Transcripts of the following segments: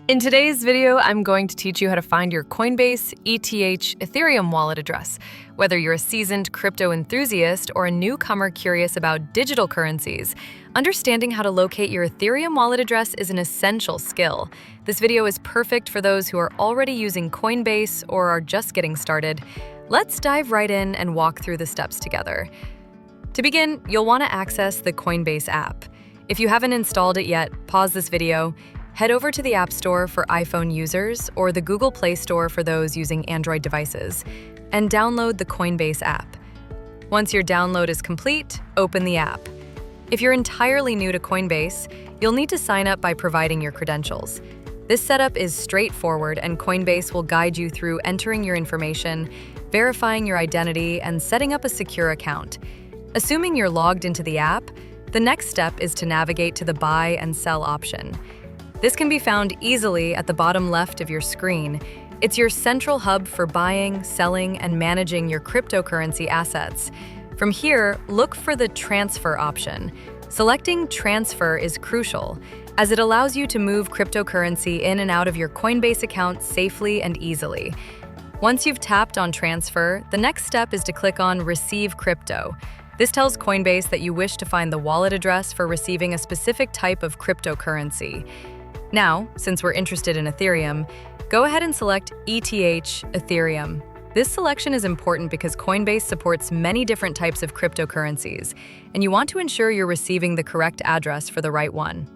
In today's video, I'm going to teach you how to find your Coinbase ETH Ethereum wallet address. Whether you're a seasoned crypto enthusiast or a newcomer curious about digital currencies, understanding how to locate your Ethereum wallet address is an essential skill. This video is perfect for those who are already using Coinbase or are just getting started. Let's dive right in and walk through the steps together. To begin, you'll want to access the Coinbase app. If you haven't installed it yet, pause this video. Head over to the App Store for iPhone users or the Google Play Store for those using Android devices, and download the Coinbase app. Once your download is complete, open the app. If you're entirely new to Coinbase, you'll need to sign up by providing your credentials. This setup is straightforward, and Coinbase will guide you through entering your information, verifying your identity, and setting up a secure account. Assuming you're logged into the app, the next step is to navigate to the buy and sell option. This can be found easily at the bottom left of your screen. It's your central hub for buying, selling, and managing your cryptocurrency assets. From here, look for the transfer option. Selecting transfer is crucial, as it allows you to move cryptocurrency in and out of your Coinbase account safely and easily. Once you've tapped on transfer, the next step is to click on receive crypto. This tells Coinbase that you wish to find the wallet address for receiving a specific type of cryptocurrency. Now, since we're interested in Ethereum, go ahead and select ETH Ethereum. This selection is important because Coinbase supports many different types of cryptocurrencies, and you want to ensure you're receiving the correct address for the right one.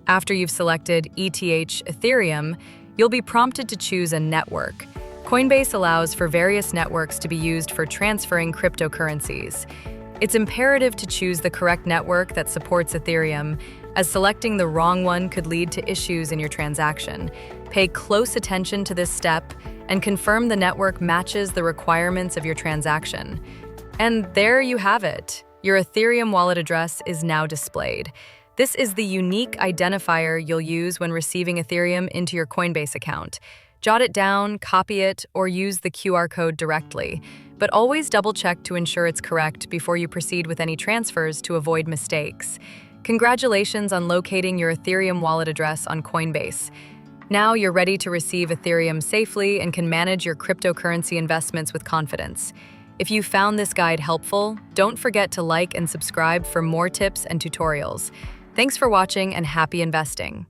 After you've selected ETH Ethereum, you'll be prompted to choose a network. Coinbase allows for various networks to be used for transferring cryptocurrencies. It's imperative to choose the correct network that supports Ethereum, as selecting the wrong one could lead to issues in your transaction. Pay close attention to this step and confirm the network matches the requirements of your transaction. And there you have it. Your Ethereum wallet address is now displayed. This is the unique identifier you'll use when receiving Ethereum into your Coinbase account. Jot it down, copy it, or use the QR code directly. But always double-check to ensure it's correct before you proceed with any transfers to avoid mistakes. Congratulations on locating your Ethereum wallet address on Coinbase. Now you're ready to receive Ethereum safely and can manage your cryptocurrency investments with confidence. If you found this guide helpful, don't forget to like and subscribe for more tips and tutorials. Thanks for watching and happy investing.